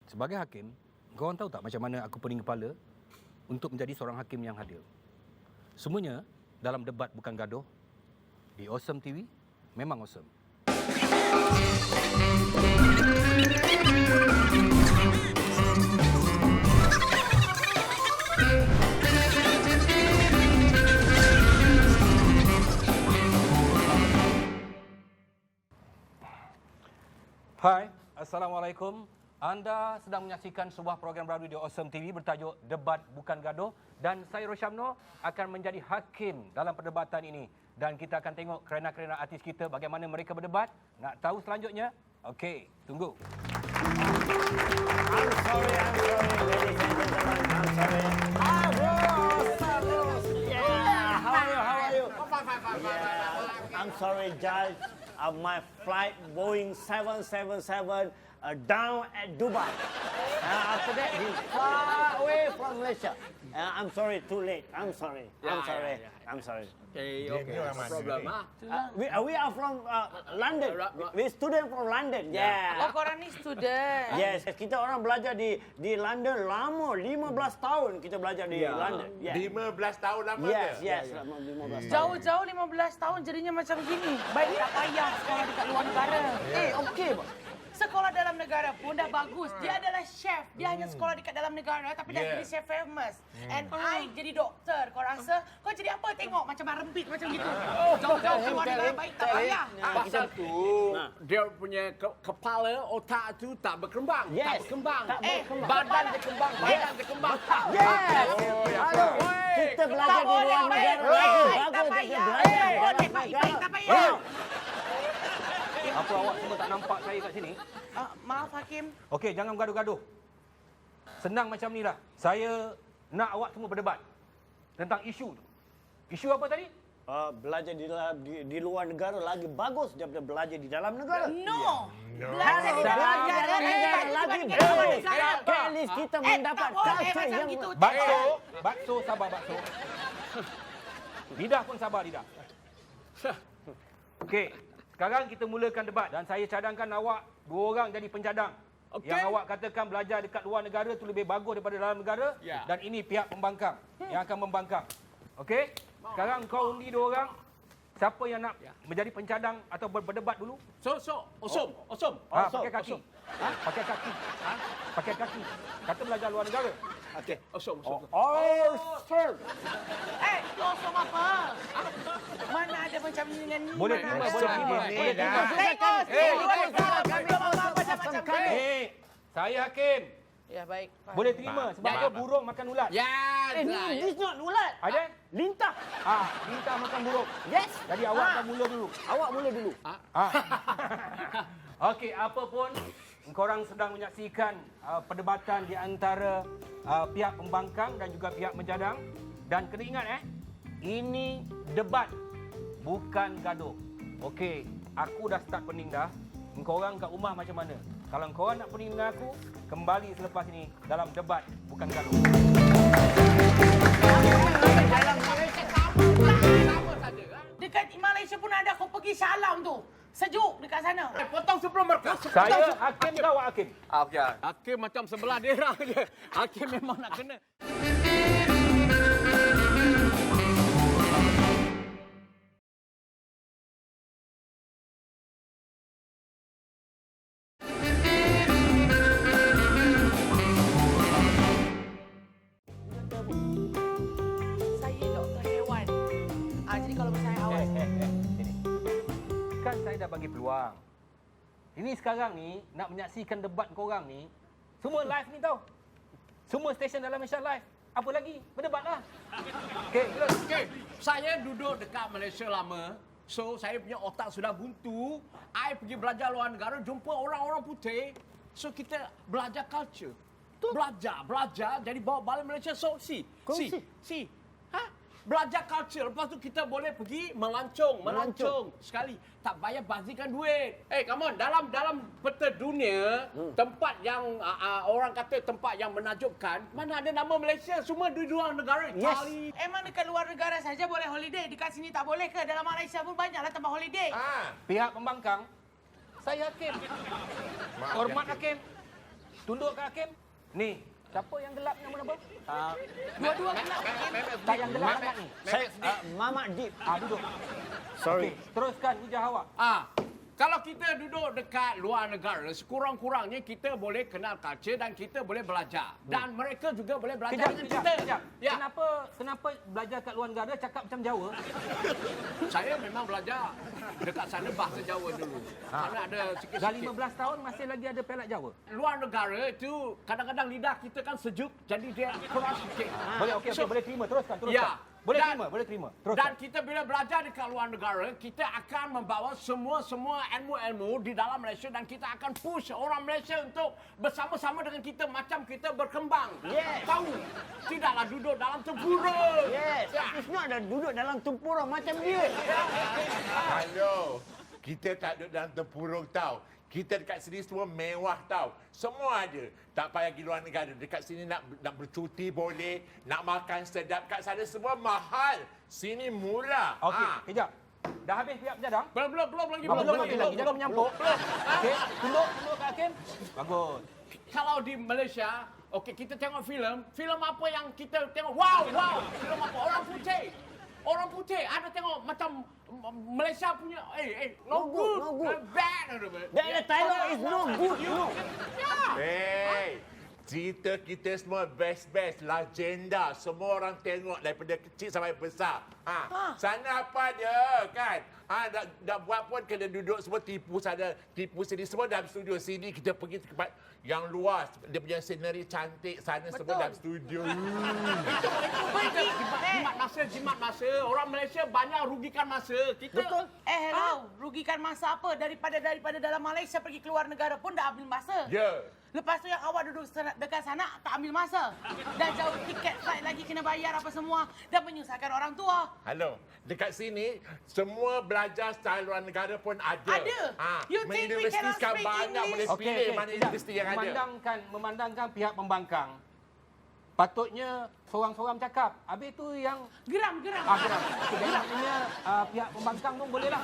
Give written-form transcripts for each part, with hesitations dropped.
Sebagai hakim, korang tahu tak macam mana aku pening kepala untuk menjadi seorang hakim yang adil? Semuanya dalam debat bukan gaduh. Di Awesome TV, memang awesome. Hai, Assalamualaikum. Anda sedang menyaksikan sebuah program baru di Awesome TV bertajuk Debat Bukan Gaduh dan saya Rosyamno akan menjadi hakim dalam perdebatan ini dan kita akan tengok kerana-kerana artis kita bagaimana mereka berdebat. Nak tahu selanjutnya? Okey, tunggu. I'm sorry, ladies and gentlemen, I'm sorry. Bro. Yeah, how are you? Yeah, I'm sorry, Judge. My flight Boeing 777 down at Dubai. After that, he's far away from Malaysia. I'm sorry, too late. I'm sorry. I'm sorry. Okay, no problem. We are from London. We student from London. Yeah. Oh, korang ni student. Yes, kita orang belajar di London lama, 15 tahun kita belajar di London. Yeah. 15 tahun lama Yes, lama 15 tahun. Jauh-jauh 15 tahun jadinya macam gini. Baik tak payah sekolah dekat luar negara. Okey. Sekolah dalam negara pun dah bagus. Dia adalah chef. Dia hanya sekolah dekat dalam negara tapi dah jadi chef famous. And I jadi doktor. Kau rasa kau jadi apa? Tengok macam rempit macam gitu. Jauh-jauh keluar negara baik tak payah. Pasal tu, dia punya kepala, otak tu tak berkembang. Yes. Tak berkembang. Badan dia kembang, badan dia kembang. Yes. Kita belajar di luar negara lagi. Tak Bagus kita payah. belajar. Baik tak payah. Apa awak semua tak nampak saya kat sini? Maaf Hakim. Okey, jangan gaduh-gaduh. Senang macam ni lah. Saya nak awak semua berdebat tentang isu tu. Isu apa tadi? Belajar di luar negara lagi bagus daripada belajar di dalam negara. No. Belajar di dalam Belajar negara dalam negara lagi bagus. At least kita mendapat culture yang Bakso, sabar bakso. Lidah pun sabar lidah. Okey, sekarang kita mulakan debat dan saya cadangkan awak dua orang jadi pencadang. Okey. Yang awak katakan belajar dekat luar negara tu lebih bagus daripada dalam negara dan ini pihak pembangkang yang akan membangkang. Okey? Sekarang kau undi dua orang. Siapa yang nak menjadi pencadang atau berdebat dulu? Awesome. Pakai kaki. Pakai kaki. Pakai kaki. Kata belajar luar negara. Okey, awesome. sir. Itu awesome apa? Mana ada macam ni dengan ni? Boleh terima, boleh terima. Boleh terima. Macam kami. Saya hakim. Ya, baik. Boleh terima sebab dia burung makan ulat. This not ulat. Ada? Lintah. Lintah makan burung. Yes. Jadi awak akan mula dulu. Awak mula dulu. Okey, apa pun korang sedang menyaksikan perdebatan di antara pihak pembangkang dan juga pihak mencadang dan kena ingat ini debat bukan gaduh. Okey, aku dah start pening dah. Korang kat rumah macam mana? Kalau korang nak pening dengan aku, kembali selepas ini dalam debat bukan gaduh. Dalam Malaysia sama saja. Dekat Malaysia pun ada kau pergi Salam tu. Sejuk dekat sana. Potong sebelum berkas. Saya hakim ke awak hakim? Hakim macam sebelah daerah je. Hakim memang nak kena. Saya doktor hewan. Jadi kalau misalnya awak Sini. Kan saya dah bagi peluang. Ini sekarang ni nak menyaksikan debat korang ni. Semua live ni tau. Semua stesen dalam Malaysia live. Apa lagi? Berdebatlah. Okey, terus. Okey, saya duduk dekat Malaysia lama. So, saya punya otak sudah buntu. I pergi belajar luar negara, jumpa orang-orang putih. So, kita belajar culture. Belajar. Jadi bawa balik Malaysia. So, see. Belajar culture. Lepas tu kita boleh pergi melancong sekali. Tak payah bazirkan duit. Come on. Dalam peta dunia, tempat yang orang kata tempat yang menakjubkan, mana ada nama Malaysia? Semua di luar negara. Itali. emang dekat luar negara saja boleh holiday. Dekat sini tak boleh ke? Dalam Malaysia pun banyaklah tempat holiday. Pihak pembangkang, saya hakim. Hormat hakim. Tunduk ke Hakim. Ni, siapa yang gelap nama-nama? Dua-dua gelap. Tak yang gelap sangat ni. Saya Mamat Dip. Duduk. Sorry. Okey, teruskan hujah awak. Kalau kita duduk dekat luar negara, sekurang-kurangnya kita boleh kenal culture dan kita boleh belajar. Dan mereka juga boleh belajar dengan kita. Kejap. Ya. Kenapa belajar kat luar negara cakap macam Jawa? Saya memang belajar dekat sana bahasa Jawa dulu. Karena ada Dah sikit-sikit. 15 tahun masih lagi ada pelat Jawa. Luar negara itu kadang-kadang lidah kita kan sejuk, jadi dia keras sikit. Boleh, okey, boleh terima. Teruskan. Ya. Boleh Dan- terima. Dan Teruskan. kita bila belajar dekat luar negara, kita akan membawa semua ilmu-ilmu di dalam Malaysia dan kita akan push orang Malaysia untuk bersama-sama dengan kita macam kita berkembang. Yes. Tahu? Tidaklah duduk dalam tempurung. Yes. Ya. It's not ada duduk dalam tempurung macam dia. Halo, kita tak duduk dalam tempurung tau. Kita dekat sini semua mewah tau. Semua ada. Tak payah pergi luar negara. Dekat sini nak bercuti boleh. Nak makan sedap. Kat sana semua mahal. Sini murah. Okey, kejap. Dah habis pihak penjadang? Belum lagi. Belum lagi. Jangan menyampuk. Okey, tunduk ke Hakim. Bagus. Kalau di Malaysia, okey kita tengok filem apa yang kita tengok? Wow, filem apa? Orang putih ada tengok macam Malaysia punya no good. Bad. That dialogue is no good. No. Hey, cerita kita semua best-best. Legenda. Semua orang tengok daripada kecil sampai besar. Sana apa ada kan? Dah buat pun kena duduk semua tipu sana, tipu sini. Semua dalam studio. Sini kita pergi ke tempat yang luas. Dia punya scenery cantik. Sana semua dalam studio. Jimat masa. Orang Malaysia banyak rugikan masa. Kita Betul. Hello, rugikan masa apa? Daripada dalam Malaysia pergi keluar negara pun dah ambil masa. Ya. Lepas tu yang awak duduk dekat sana tak ambil masa. Dah jauh tiket flight lagi kena bayar apa semua dan menyusahkan orang tua. Halo, dekat sini semua belajar style luar negara pun ada. Ada. You think we Universiti cannot sekarang speak banyak English? boleh pilih mana kejap. universiti yang ada. Memandangkan pihak pembangkang. Patutnya seorang-seorang cakap. Habis tu yang Geram. geram. Jadi maknanya pihak pembangkang pun bolehlah.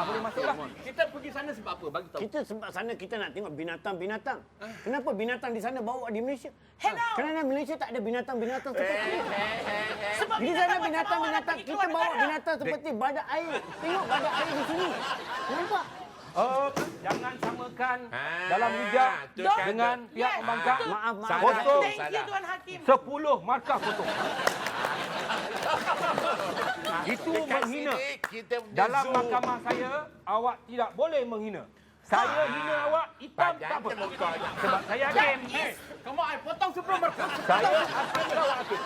Boleh masuklah. kita pergi sana sebab apa? Bagi tahu. Kita sebab sana kita nak tengok binatang-binatang. Kenapa binatang di sana bawa di Malaysia? Hello. Kerana Malaysia tak ada binatang-binatang seperti itu. Sebab Di sana macam awak binatang-binatang, nak pergi kita keluar bawa negara. binatang seperti badak air. Tengok badak air di sini. Nampak? Jangan samakan Ah, dalam hujah tu kan dengan tu. pihak Yes. pembangkang. Maaf. Salah Foto. tu, Thank you salah. Tuan Hakim. 10 markah foto. Itu Dekat menghina. sini kita punya Dalam zoo. mahkamah saya, awak tidak boleh menghina. Saya hina awak, hitam tak apa. Padan muka je. Sebab saya hakim. Kamu potong sebelum berkata. Saya akan merawat hakim.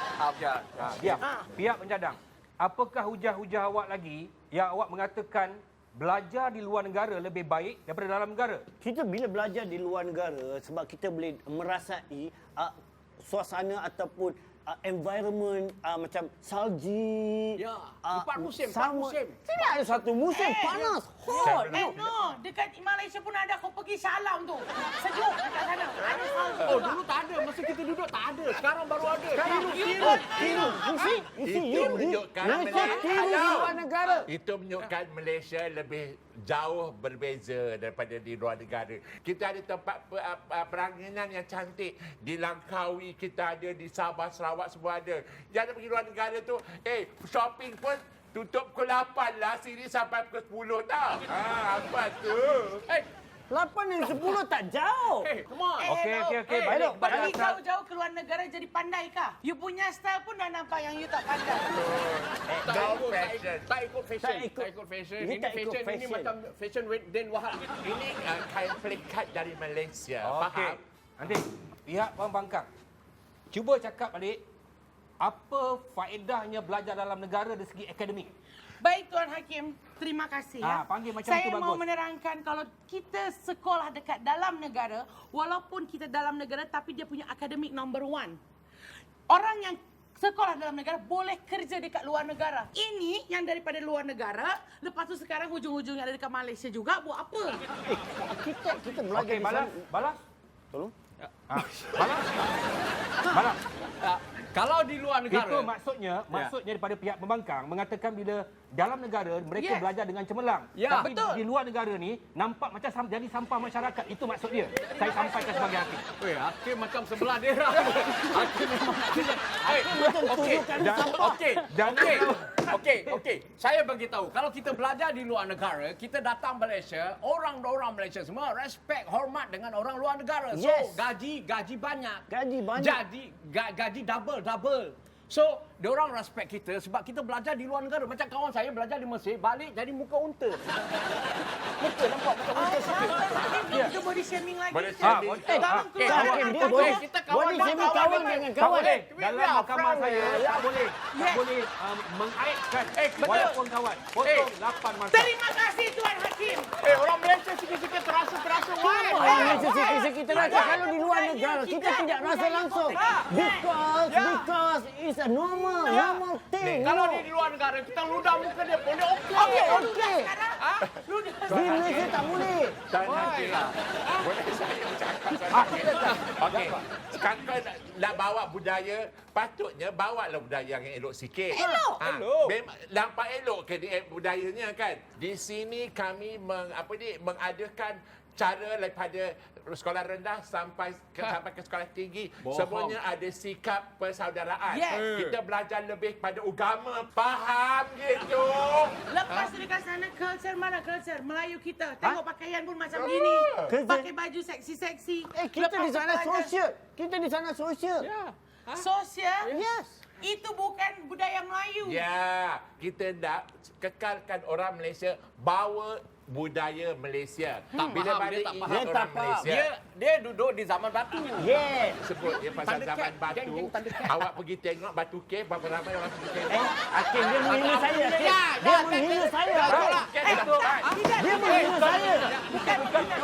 Diam. Pihak pencadang. Apakah hujah-hujah awak lagi yang awak mengatakan belajar di luar negara lebih baik daripada dalam negara? Kita bila belajar di luar negara sebab kita boleh merasai suasana ataupun environment macam salji. Ya, 4 musim, 4 sama. musim. Tidak ada satu musim panas, hot. No, dekat Malaysia pun ada kau pergi Shalam tu. Sejuk dekat sana. Ada salju. Oh, dulu tak ada. Masa kita duduk tak ada. Sekarang baru ada. Tiru. You see, Itu menunjukkan Malaysia tiru di luar negara. Itu menunjukkan Malaysia lebih jauh berbeza daripada di luar negara. Kita ada tempat peranginan yang cantik. Di Langkawi kita ada, di Sabah, Sarawak semua ada. Jangan pergi luar negara tu, shopping pun tutup pukul 8 lah. Sini sampai pukul 10 tau. Apa tu? 8 dan 10 tak jauh. Come on. Okey. Baiklah, Baik. pergi jauh-jauh ke luar negara jadi pandai kah? You punya style pun dah nampak yang you tak pandai. No fashion. Tak ikut fashion. Tak ikut fashion. Dia Ini tak ikut fashion. Ini fashion. macam fashion with Den Wahab. Ini kain pelikat dari Malaysia. Okey. Faham? Nanti pihak pembangkang. Cuba cakap balik apa faedahnya belajar dalam negara dari segi akademik. Baik Tuan Hakim, terima kasih ya. Panggil macam Saya tu mau bagus. menerangkan kalau kita sekolah dekat dalam negara, walaupun kita dalam negara tapi dia punya akademik number 1. Orang yang sekolah dalam negara boleh kerja dekat luar negara. Ini yang daripada luar negara, lepas tu sekarang hujung-hujungnya ada dekat Malaysia juga, buat apa? Kita belajar Okey, di balas. sana. Balas. Tolong. Balas. Kalau di luar negara. Itu maksudnya daripada pihak pembangkang mengatakan bila dalam negara mereka belajar dengan cemerlang. Ya, Tapi betul. di luar negara ni nampak macam jadi sampah masyarakat. Itu maksud dia. Saya sampaikan sebagai hakim. Weh, hakim macam sebelah daerah. Hakim memang Okey. Saya bagi tahu, kalau kita belajar di luar negara, kita datang Malaysia, orang Malaysia semua respect, hormat dengan orang luar negara. So, Yes. gaji banyak. Gaji banyak. Jadi gaji double. So, diorang respect kita sebab kita belajar di luar negara. Macam kawan saya belajar di Mesir, balik jadi muka unta. Muka nampak muka unta sikit. Itu body shaming lagi. Boleh Ah, shaming. Tolong keluar Hakim dengan dia kawan. boleh. Kita kawan Boleh shaming kawan dengan Tak kawan. boleh. We Dalam are mahkamah friend. saya tak boleh. Tak boleh mengaitkan walaupun kawan. Potong 8 masa. Terima kasih Tuan Hakim. Orang Malaysia sikit-sikit terasa. Why? Orang Malaysia sikit-sikit kita rasa kalau di luar negara kita tidak rasa langsung. Because it's a normal thing. Kalau dia di luar negara, kita ludah muka dia pun dia okey. Okey. Di Malaysia tak boleh. Dan nantilah. Boleh saya bercakap saja. Okey. Sekarang nak bawa budaya, patutnya bawalah budaya yang elok sikit. Elok. Memang nampak elok ke budayanya kan. Di sini kami mengadakan cara daripada sekolah rendah sampai ke sekolah tinggi. Semuanya ada sikap persaudaraan. Yes. Kita belajar lebih pada agama. Faham gitu? Lepas tu dekat sana culture mana culture Melayu kita. Tengok pakaian pun macam gini. Pakai baju seksi-seksi. Kita di sana sosial. Kita di sana sosial. Sosial. Yes. Itu bukan budaya Melayu. Ya, kita nak kekalkan orang Malaysia bawa budaya Malaysia. Bila faham, balik dia tak ingat faham. Dia orang tak faham. Malaysia. Dia duduk di zaman batu. Yes. Sebut dia pasal Tanda zaman cat, batu. geng-geng tanda cat. Awak pergi tengok batu cave, berapa ramai orang pergi tengok. Hakim dia menghina saya. Hakim. Dia menghina saya. Dia menghina saya.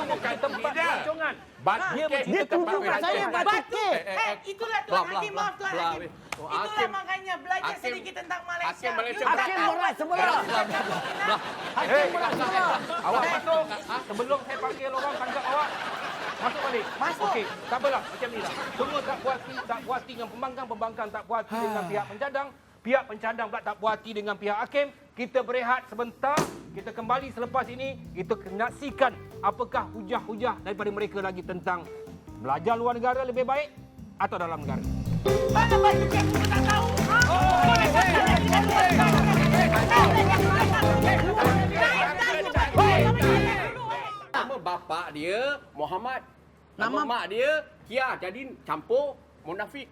Bukan tempat pelancongan. Batu Dia cave Dia itu tempat tunjuk kat saya pelancongan. batu cave. Itulah Tuan Hakim. Maaf Tuan belah, Hakim. Oh, Itulah Hakim. makanya belajar Hakim. sedikit tentang Malaysia. Hakim Malaysia. You tak Hakim tahu berat sebelah. Hakim berat sebelah. Awak masuk sebelum saya panggil orang tangkap awak. Masuk balik. Masuk. Okey, tak apalah macam ni lah. Semua tak puas hati dengan pembangkang tak puas hati dengan pihak pencadang. Pihak pencadang pula tak puas hati dengan pihak hakim. Kita berehat sebentar. Kita kembali selepas ini. Kita saksikan apakah hujah-hujah daripada mereka lagi tentang belajar luar negara lebih baik atau dalam negara. Mana baju cek aku tak tahu. Nama bapa dia Muhammad. Nama mak dia Kia. Jadi campur munafik.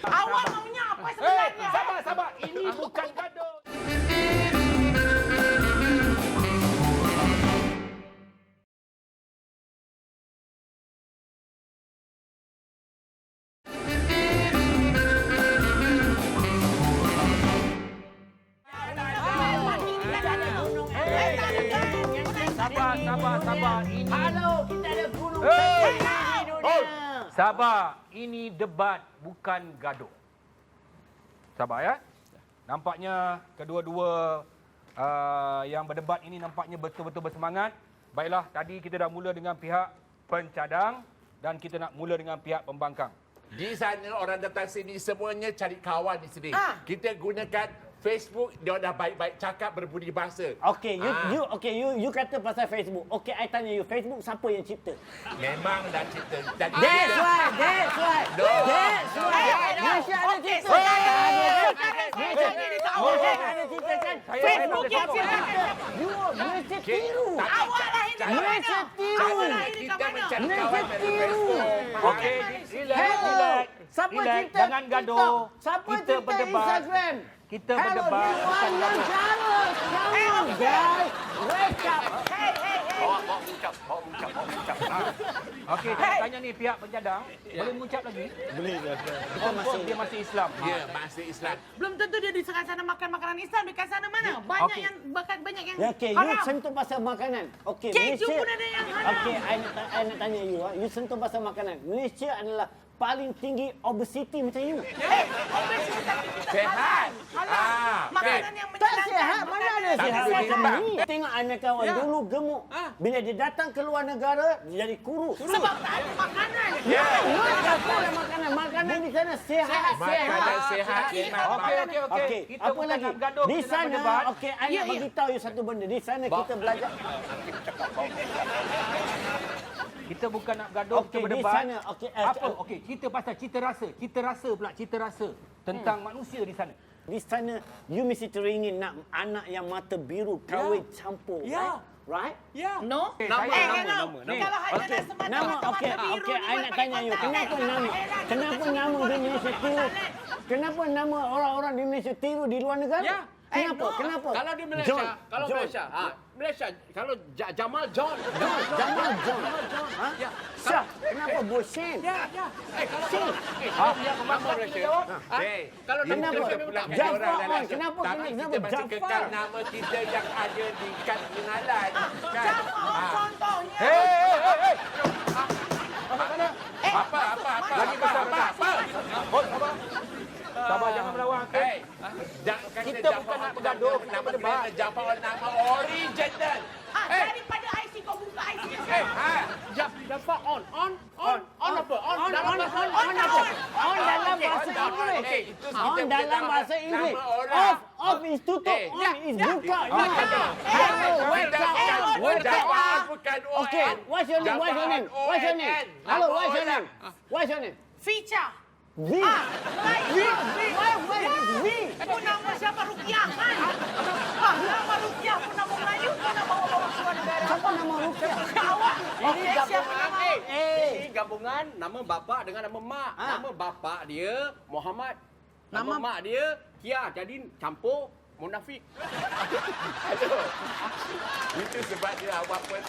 Awak maunya apa sebenarnya? Sabar. Ini bukan gaduh. Sabar. Ini Kita ada gunung Hey! di dunia. sabar. Ini debat bukan gaduh. Sabar ya. Nampaknya kedua-dua yang berdebat ini nampaknya betul-betul bersemangat. Baiklah, tadi kita dah mula dengan pihak pencadang dan kita nak mula dengan pihak pembangkang. Di sana orang datang sini semuanya cari kawan di sini. Kita gunakan Facebook, dia dah baik-baik cakap berbudi bahasa. Okay, you kata pasal Facebook. Okay, I tanya you, Facebook siapa yang cipta? Memang dah cipta. That's why. No. Malaysia ada cipta. Malaysia ada cipta kan? Facebook yang cipta. Malaysia tiru. Awak lahir di mana? Malaysia tiru. Awak lahir di Kita mana? mencari Malaysia kawan dari tiru. Facebook. Okey, relax. Siapa Relax. cipta Jangan gaduh. TikTok? Siapa Kita cipta berdebat. Instagram? Kita Hello, berdebat di luar bukan gaduh. negara. Come on, guys. Wake up. Bawa mengucap. Okey, saya tanya ni pihak pencadang, boleh mengucap lagi? Boleh. Confirm dia masih Islam. Ya, masih Islam. Belum tentu dia di sana makan makanan Islam. Dekat sana mana? Banyak Okey. yang banyak yang Ya, okay, you haram. sentuh pasal makanan. Okay, Keju Malaysia. pun ada yang haram. Okay, I nak tanya you. You sentuh pasal makanan. Malaysia adalah paling tinggi obesity macam you. Obesitas tapi kita Sehat. halal. Makanan yang Tak menyenangkan. sihat. Mana ada Tak sihat boleh macam timbang. ni? Tengok anak kawan dulu gemuk. Bila dia datang ke luar negara, dia jadi kurus. Sebab tak ada makanan. Makan tak ada makanan. makanan di sana sehat. Makanan sehat. Okey. Kita Apa bukan lagi? nak gaduh, Di kita nak sana, berdebat. okey, I nak bagi tahu you satu benda. Di sana kita belajar. Kita bukan nak gaduh, kita Okey, di berdebat. sana, okey, Apa? Okey, cerita pasal cita rasa pula, cita rasa tentang manusia di sana. Di sana, you mesti teringin nak anak yang mata biru kahwin campur. Ya. Right? Ya. No? Nama, Hello. nama. Kalau hanya Okey, nak semata nama, mata okey, biru okey, ni I nak tanya you, kenapa nama? Kenapa nama di Malaysia tiru? Kenapa nama orang-orang di Malaysia tiru di luar negara? Ya. Kenapa? no. Kenapa? Kalau di Malaysia, John. kalau John. Malaysia, Malaysia, kalau Jamal John. Jamal John. Ha? Ya. Syah, kenapa Bosen? Ya. Kalau Sing. nama Malaysia. Kalau Kenapa? Jafar On. Kenapa Tapi kenapa kita masih Jafar? kekal nama kita yang ada di kad pengenalan. Kan? Jafar contohnya. Hei. Apa? Lagi besar apa? Sabar, jangan melawan. Hey, jangan kata Kita bukan nak bergaduh, kita nama berdebat. kita Jafar nama original. Daripada IC kau buka IC. Jafar on apa? On dalam bahasa On dalam bahasa Inggeris. On dalam bahasa Inggeris. Off is tutup. On is buka. Hello, welcome. Jafar bukan ON. Okay, what's your name? What's your name? What's your name? Hello, what's your name? What's your name? Feature. V. Melayu. V. Pun nama siapa Rukiah kan? Nama Rukiah pun nama Melayu pun nama orang luar negara. Siapa nama Rukiah? Awak. Ini Siapa gabungan nama? Ini gabungan nama bapa dengan nama mak. Nama bapa dia Muhammad. Nama mak dia Kia. Jadi campur munafik. Itu sebab dia awak pun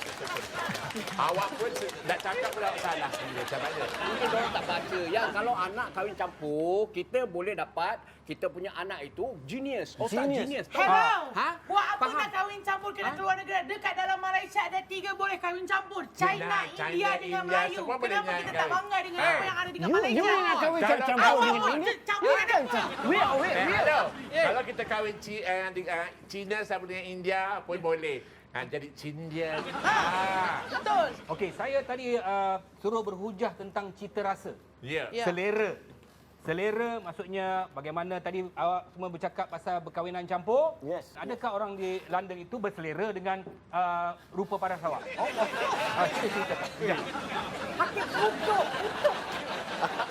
nak cakap pula salah. Macam mana? Mungkin orang tak baca. Yang kalau anak kahwin campur, kita boleh dapat kita punya anak itu genius. Otak genius. Hello. Buat apa Faham. nak kahwin campur kena keluar negara? Dekat dalam Malaysia ada 3 boleh kahwin campur. China, India dengan Melayu. semua boleh Kenapa kita tak kahwin. bangga dengan apa yang ada dekat You Malaysia? nak kahwin Jangan campur awak. dengan ini? Campur dengan Hello. Kalau kita kahwin Cina sama dengan India pun boleh. Jadi Cindia. Betul. Okey, saya tadi suruh berhujah tentang cita rasa. Ya. Ya. Selera maksudnya bagaimana tadi awak semua bercakap pasal berkahwinan campur? Yes. Adakah orang di London itu berselera dengan rupa paras awak? Cerita. Ya. Hakim untuk.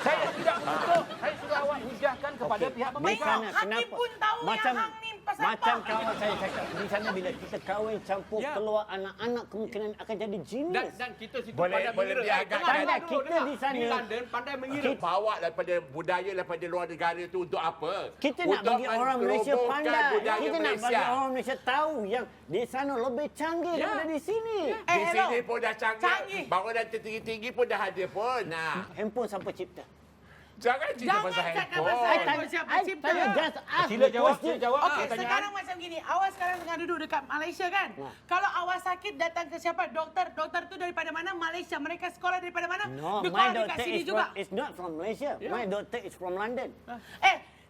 Saya tidak untuk. Saya suruh awak hujahkan kepada pihak Di pemerintah. sana Hakim kenapa? pun tahu yang hang ni pasal Macam apa. kawan saya cakap, di sana bila kita kahwin campur Ya. keluar anak-anak kemungkinan akan jadi genius. Dan kita situ Boleh- pandai boleh mengira. diagakkan. Dengar Kita dulu, dengar. di sana- Di London pandai mengira. Bawa daripada budaya daripada luar negara itu untuk apa? Kita nak Untuk bagi orang Malaysia merobohkan pandai. budaya Kita nak bagi Malaysia. orang Malaysia tahu yang di sana lebih canggih daripada di sini. Di hello. sini pun dah canggih. Canggih. Bangunan tertinggi-tinggi pun dah ada pun. Handphone siapa cipta? Jangan cerita Jangan pasal cakap handphone. pasal I handphone. Siapa tanya, cipta? just ask Sila the jawab, question. sila jawab Okey, pertanyaan. sekarang macam gini. Awak sekarang tengah duduk dekat Malaysia kan? Kalau awak sakit datang ke siapa? Doktor. Doktor tu daripada mana? Malaysia. Mereka sekolah daripada mana? No, Dia my sekolah dekat doctor sini is juga. is not from Malaysia. My doctor is from London.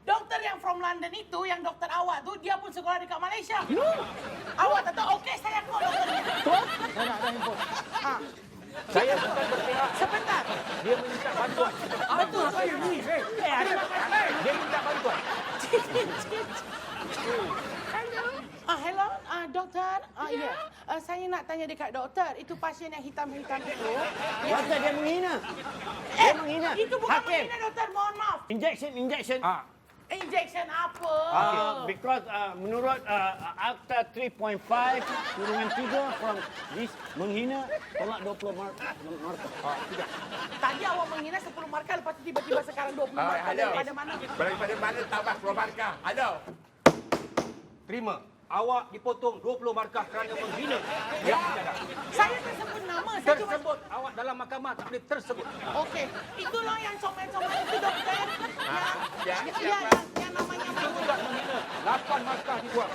Doktor yang from London itu, yang doktor awak tu, dia pun sekolah dekat Malaysia. Awak tak tahu? Okey, saya call doktornya. Saya nak ada handphone. Saya bukan berpihak. Sebentar. Dia minta bantuan. Betul. Dia minta bantuan. Hello, doktor. Ya. Saya nak tanya dekat doktor. Itu pasien yang hitam-hitam itu. Doktor dia menghina. Dia menghina. Itu bukan Hakim. menghina doktor. Mohon maaf. Injection. Injection apa? Because menurut Akta 3.5/3 from this menghina tolak 20 markah. Tadi awak menghina 10 markah, lepas tu tiba-tiba sekarang 20 markah. Hello. Daripada mana? Daripada mana tambah 10 markah? Halo. Terima. Awak dipotong 20 markah kerana menghina yang bercadar. Saya tersebut nama. Saya cuma... Tersebut awak dalam mahkamah tak boleh tersebut. Okey. Itulah yang comel-comel itu, doktor. Yang namanya... Itu tidak menghina. 8 markah dibuat.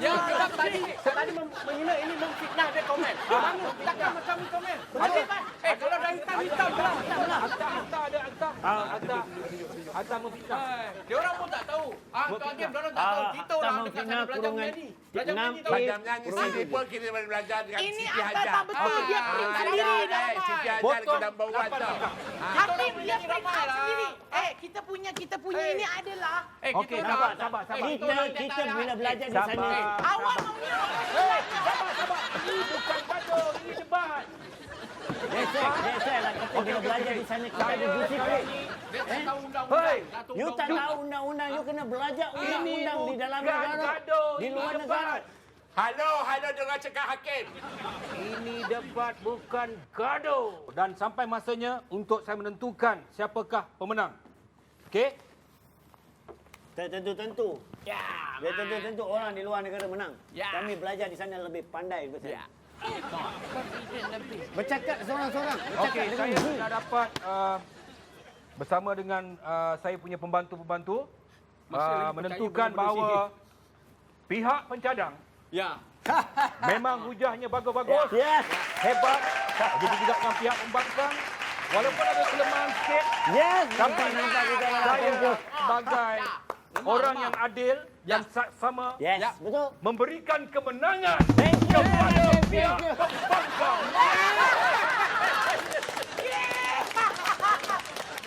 Yang kita tadi menghina ini memfitnah dia komen. Mana? Takkan macam ni komen. Kalau dah hitam-hitam belah. Akta ada akta. Akta memfitnah. Dia orang pun tak tahu. Tuan Hakim, dia orang tak tahu. Kita orang dekat sana belajar menyanyi. Belajar menyanyi tahu. Macam nyanyi sini pun kita boleh belajar dengan Ini Siti akta Hajar. tak betul. Dia print sendiri. Siti Hajar ke Potong number 1 tau. Hakim dia print out sendiri. kita punya ini adalah Okey, sabar. Kita bila belajar di sana. awal maunya. Sabar. Ini bukan gaduh, ini debat. That's lah. Kita bila belajar di sana kita ada disiplin. Dia tak tahu Hei, undang-undang. You tak tahu undang-undang, you kena belajar undang-undang di dalam bukan negara, gaduh, di ini luar debat. negara. Halo, dengar cakap hakim. Ini debat bukan gaduh. Dan sampai masanya untuk saya menentukan siapakah pemenang. Okey? Tentu. Ya. Dia tentu orang di luar negara menang. Ya. Kami belajar di sana lebih pandai betul. Ya. Bercakap seorang-seorang. Okey, saya dah dapat bersama dengan saya punya pembantu-pembantu Masih lagi menentukan percaya benda-benda bahawa pihak pencadang Ya. memang hujahnya bagus-bagus, Yes. hebat. Begitu juga dengan pihak pembangkang. Walaupun ada kelemahan sikit, Yes. tapi Nampak kita dalam saya konkur. sebagai orang yang adil dan sama Yes. Ya. Betul. memberikan kemenangan Thank you. kepada Thank pihak you. pembangkang.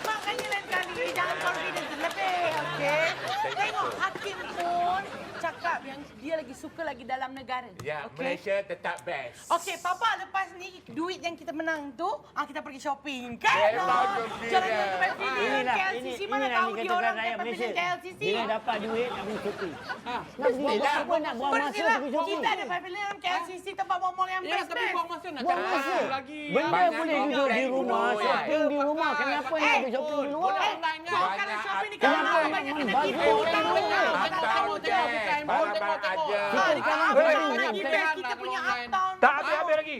Makanya lain kali jangan confidence lebih, okey? Tengok hakim pun cakap yang dia lagi suka lagi dalam negara. Ya, okey? Malaysia tetap best. Okey, Papa lepas ni duit yang kita menang tu, kita pergi shopping. Kan? Memang gembira. Jangan nonton film Inilah KLCC, mana inilah tahu ni dia kata orang rakyat dapat Malaysia. film KLCC. Bila dapat duit nak pergi shopping. Ah. Nak buat apa nak buang masa Pergilah. pergi shopping? Kita ada film KLCC tempat mall-mall yang Ya, best. tapi buang masa nak Buang cakap masa. lagi. Benda Banyak boleh orang duduk di yang rumah, dulu, shopping di rumah. Kenapa nak pergi shopping di luar? Online kan? Kau kalau shopping di Kenapa kamar nak banyak kena membantu tipu. orang Tahu luar? tak? Tengok, bukan main bol, tengok. Kita di kanan Apa shopping. yang lagi Kita- best kita punya uptown. Tak habis-habis lagi.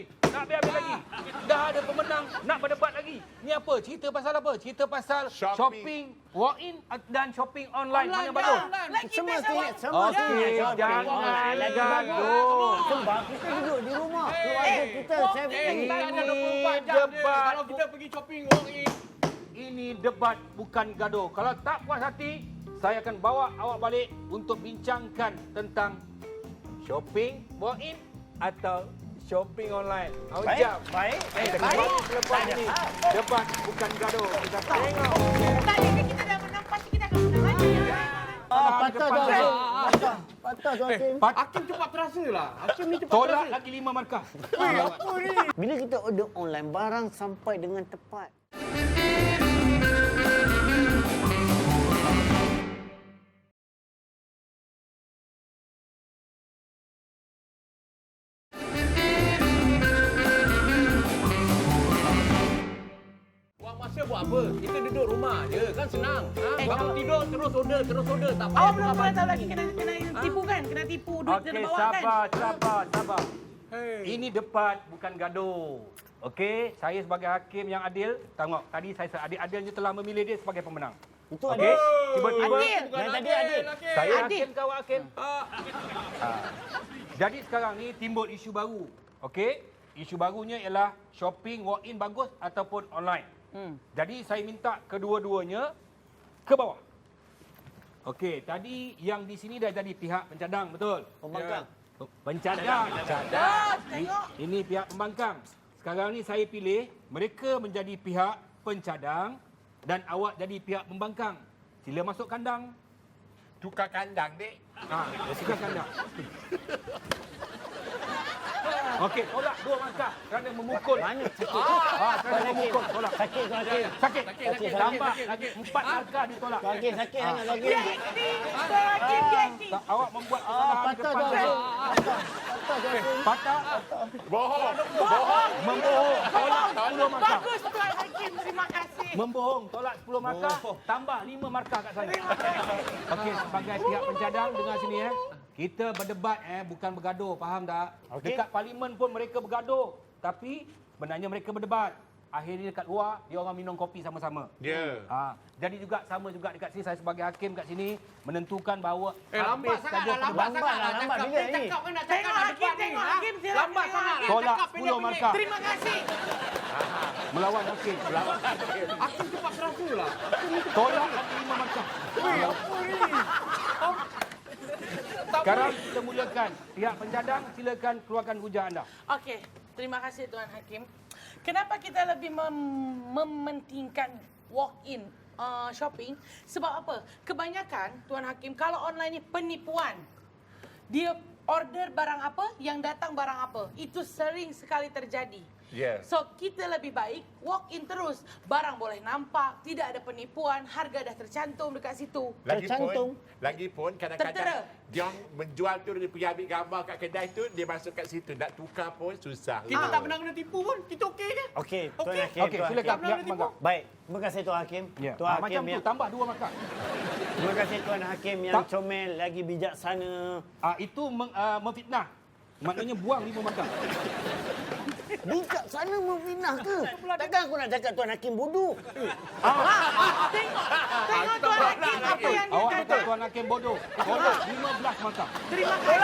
Dah ada pemenang, nak berdebat lagi. Ni apa? Cerita pasal apa? Cerita pasal Shopping. shopping walk-in dan shopping online. Mana Online, bagus? online. Lagi Semua best sini, awak. semua Okey, sini shopping jangan online. Lagi gaduh. bagus. Sebab kita duduk di rumah. Keluarga kita safety. Kita ada 24 jam je. debat. Kalau kita pergi shopping, walk in. Ini debat bukan gaduh. Kalau tak puas hati, saya akan bawa awak balik untuk bincangkan tentang shopping walk-in atau shopping online. Awak Baik, jam. baik. Baik. Selepas ini, debat bukan gaduh. Kita tengok. Tadi kan kita dah menang, pasti kita akan menang lagi. Patah Depan tu saya. Hakim. Patah tu Hakim. Hakim cepat terasa lah. Hakim ni cepat Tolak terasa. lagi 5 markah. Bila kita order online, barang sampai dengan tepat. Buang masa buat apa? Kita duduk rumah je. Kan senang. Bangun tidur, terus order. Tak payah Awak belum buka pernah tahu baju. lagi kena tipu kan? Kena tipu duit Okey, kena bawa kan? sabar. Hey. Ini debat bukan gaduh. Okey, saya sebagai hakim yang adil, tengok tadi saya adil-adilnya telah memilih dia sebagai pemenang. Itu Okey, ada. tiba-tiba Adil. Bukan Yang tadi Adil, Adil. Adil. saya Adil. hakim kau hakim. Ah. Jadi sekarang ni timbul isu baru. Okey, isu barunya ialah shopping walk-in bagus ataupun online. Jadi saya minta kedua-duanya ke bawah. Okey, tadi yang di sini dah jadi pihak pencadang, betul? Pembangkang. Pencadang. Tengok. Ini pihak pembangkang. Sekarang ni saya pilih mereka menjadi pihak pencadang dan awak jadi pihak pembangkang. Sila masuk kandang. Tukar kandang, dek. Suka kandang. Okey, tolak 2 markah kerana memukul. Mana sakit? Kerana memukul, tolak. Sakit tu Hakim. Sakit. Sakit. Tambah lagi 4 markah ditolak. Hakim sakit sangat tu Hakim. Tak, awak membuat kesalahan Patah tu depan Hakim. saya. Patah tu Hakim. Patah, Bohong. membohong, tolak 10 markah. Bagus Tuan Hakim, terima kasih. Membohong, tolak 10 markah, tambah 5 markah kat saya. Okey, sebagai pihak pencadang, dengar sini Kita berdebat bukan bergaduh, faham tak? Okey. Dekat parlimen pun mereka bergaduh, tapi sebenarnya mereka berdebat. Akhirnya dekat luar dia orang minum kopi sama-sama. Ya. Jadi juga sama juga dekat sini saya sebagai hakim kat sini menentukan bahawa Lambat sangat dah, lambat Lambat sangat lah, nak lambat cakap. bila Dia ni? cakap kan nak Tengok cakap nak Hakim, debat ni. tengok ha? Hakim, silakan Lambat tengok sangat. Hakim. Tolak Cakap 10 pendek-pendek. markah. Terima kasih. melawan hakim. Hakim cepat terasa lah. Tolak lagi 5 markah. Sekarang kita mulakan. Pihak pencadang silakan keluarkan hujah anda. Okey, terima kasih Tuan Hakim. Kenapa kita lebih mementingkan walk-in shopping. Sebab apa? Kebanyakan Tuan Hakim kalau online ni penipuan. Dia order barang apa, yang datang barang apa. Itu sering sekali terjadi. Yeah. So kita lebih baik walk in terus. Barang boleh nampak, tidak ada penipuan, harga dah tercantum dekat situ. Tercantum. Lagipun Tertera. kadang-kadang dia orang menjual tu, dia pergi ambil gambar kat kedai tu, dia masuk kat situ. Nak tukar pun susah. Kita tak pernah kena tipu pun. Kita okey je. Okey, Tuan Okey. Hakim. Okey, Tuan silakan Hakim. pihak pembangkang. Baik, terima kasih Tuan Hakim. Ya. Tuan Hakim Macam tu yang tambah 2 markah. terima kasih Tuan Hakim yang Tak. comel lagi bijaksana. Itu memfitnah. Maknanya buang 5 markah. Bijaksana memfitnah ke? Takkan aku nak cakap Tuan Hakim bodoh. Tengok Tuan Hakim apa yang dia Awak kata. betul Tuan Hakim bodoh. Tolak 15 markah. Terima kasih.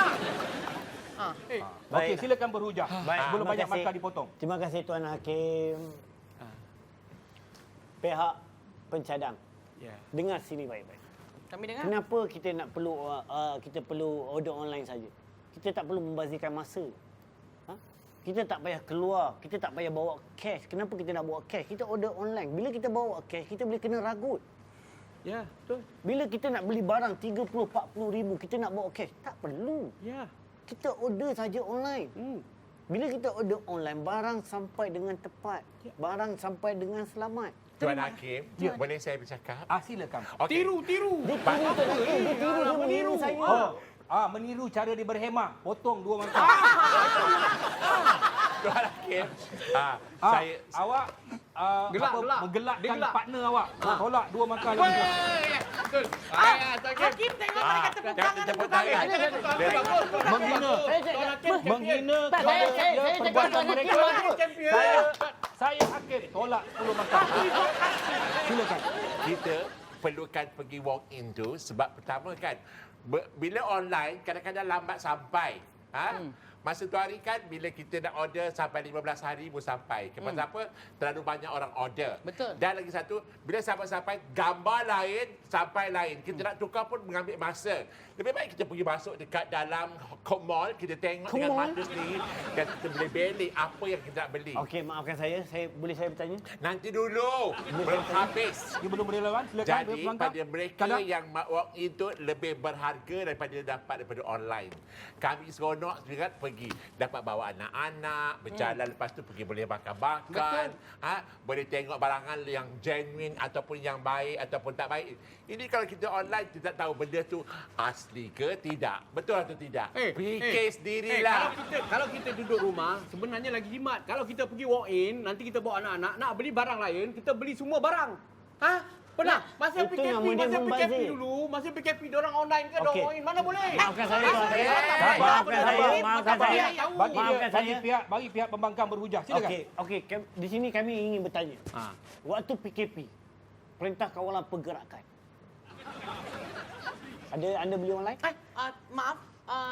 Okey, Baik. silakan berhujah. Baik, Sebelum terima banyak kasih. markah dipotong. Terima kasih Tuan Hakim. Pihak pencadang. Dengar sini baik-baik. Kami dengar. Kenapa kita perlu order online saja? Kita tak perlu membazirkan masa. Ha? Kita tak payah keluar, kita tak payah bawa cash. Kenapa kita nak bawa cash? Kita order online. Bila kita bawa cash, kita boleh kena ragut. Ya, betul. Bila kita nak beli barang 30-40 ribu, kita nak bawa cash. Tak perlu. Ya. Kita order saja online. Bila kita order online, barang sampai dengan tepat. Barang sampai dengan selamat. Tuan Hakim, boleh saya bercakap? Silakan. Okey. Tiru. Dia tiru Tuan Hakim. Dia tiru, dia meniru saya. Meniru cara dia berhemah. Potong 2 markah. Tuan Hakim, saya Awak Gelak. Dia menggelakkan gelak. partner awak. Tolak 2 markah lagi. Betul. Hakim tengok mereka tepuk tangan, tepuk tangan. Menghina. Menghina Tak, kepada saya dia cakap perbuatan Tuan Hakim mereka. bagus. Saya Hakim tolak 10 markah. Silakan. kita perlukan pergi walk in tu sebab pertama kan bila online kadang-kadang lambat sampai. Masa tu hari kan bila kita nak order sampai 15 hari baru sampai. Pasal apa? Terlalu banyak orang order. Betul. Dan lagi satu, bila sampai-sampai gambar lain, sampai lain. Kita nak tukar pun mengambil masa. Lebih baik kita pergi masuk dekat dalam mall, kita tengok dengan mata sendiri dan kita boleh beli apa yang kita nak beli. Okey, maafkan saya. Boleh saya bertanya? Nanti dulu, belum habis. Dia belum berlawan. Silakan. Jadi pelanggan. pada mereka Kadang- yang walk in itu lebih berharga daripada dapat daripada online. Kami seronok juga pergi dapat bawa anak-anak berjalan lepas tu pergi boleh makan-makan, boleh tengok barangan yang genuine ataupun yang baik ataupun tak baik. Ini kalau kita online kita tak tahu benda tu asli ke tidak. Betul atau tidak? Fikir sendirilah. Kalau kita duduk rumah, sebenarnya lagi jimat. Kalau kita pergi walk in, nanti kita bawa anak-anak, nak beli barang lain, kita beli semua barang. Pernah? Masa itu PKP, nama dia masa PKP membazir. dulu, masa PKP diorang online ke, diorang Okey. walk in, mana boleh? Maafkan saya, Tuan Hakim. Sabar. Maafkan saya. Maafkan Bagi saya. dia, Maafkan saya. bagi pihak pembangkang berhujah. Silakan. Okey, di sini kami ingin bertanya. Waktu PKP, Perintah Kawalan Pergerakan. Ada anda beli online? Maaf,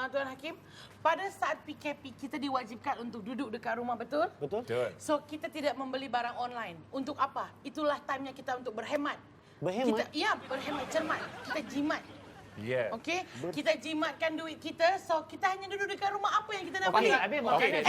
Tuan Hakim. Pada saat PKP, kita diwajibkan untuk duduk dekat rumah, betul? Betul? Betul. So, kita tidak membeli barang online. Untuk apa? Itulah time kita untuk berhemat. Berhemat? Berhemat, cermat. Kita jimat. Ya. Okey? Kita jimatkan duit kita, so kita hanya duduk dekat rumah. Apa yang kita nak beli? Habis makanan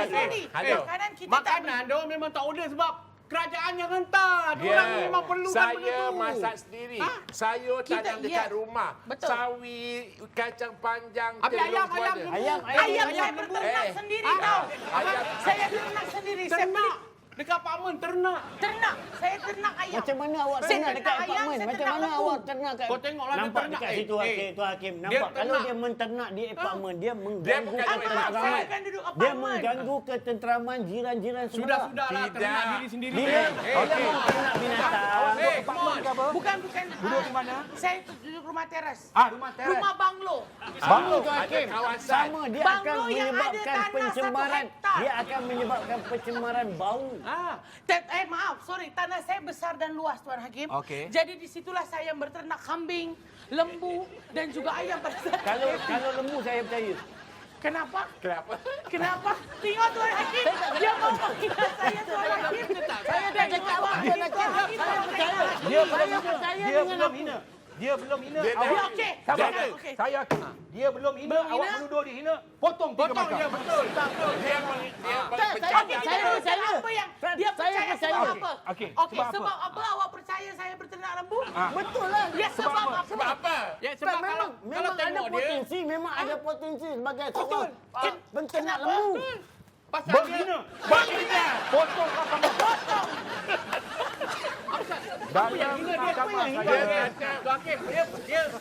Sorry. Hello. Makanan kita tak Makanan, diorang memang tak order sebab kerajaan yang hantar. Diorang memang perlukan benda tu. Saya masak sendiri. Sayur Kita- tanam dekat ya. rumah. Betul. Sawi, kacang panjang, Habis telur ayam, semua ayam ada. semua. Ayam, Ayam saya ayam berternak Eh. sendiri tau. Ayam. Saya berternak sendiri. Saya beli Ternak. Dekat apartmen, ternak. ternak. Saya ternak ayam. Macam mana awak Saya ternak dekat ternak ayam, apartmen? saya Macam ternak mana lembu. awak ternak kat... Kau tengoklah dia Nampak ternak. dekat situ Tuan Hakim. Dia Nampak kalau ternak. dia menternak di apartmen, dia Dia mengganggu bukan Saya ketenteraman. akan duduk Dia apartmen. mengganggu ketenteraman jiran-jiran sebelah. Sudah-sudahlah, Tidak. ternak diri sendiri. Bila menternak binatang, Apartmen ke apa? Bukan. Duduk di mana? Saya duduk rumah teras. Rumah teras. Rumah banglo. Banglo Tuan Ada Hakim. kawasan. Sama dia akan Banglo yang ada menyebabkan tanah 1 pencemaran. hektar. Dia akan menyebabkan pencemaran bau. Maaf, sorry. Tanah saya besar dan luas, Tuan Hakim. Okey. Jadi disitulah saya berternak kambing, lembu dan juga ayam pada saat Kalau PKP. lembu saya percaya. Kenapa? Kenapa? Kenapa? Tengok Tuan Hakim. Dia mau menghina saya, Tuan Hakim. Saya dah cakap Tuan Hakim. Dia belum hina. Dia belum hina. Dia awak. okey. Sabar. Dia- okey. Saya yakin. Dia belum hina. Belum Awak hina? menuduh dia hina. Potong 3 Potong markah. dia betul. Dia Okey, bercakap. kita percaya apa yang dia percaya sebab Okey, apa? okey. Okey, Sebab sebab apa awak percaya saya berternak lembu? Betul lah. Ya, sebab apa? Sebab apa? Ya Sebab sebab memang kalau ada tengok dia potensi, memang ada potensi sebagai seorang penternak Kenapa? lembu. pasal Menghina. Menghina. Potong mahkamah. Dalam mahkamah dia saya. Tuan Hakim,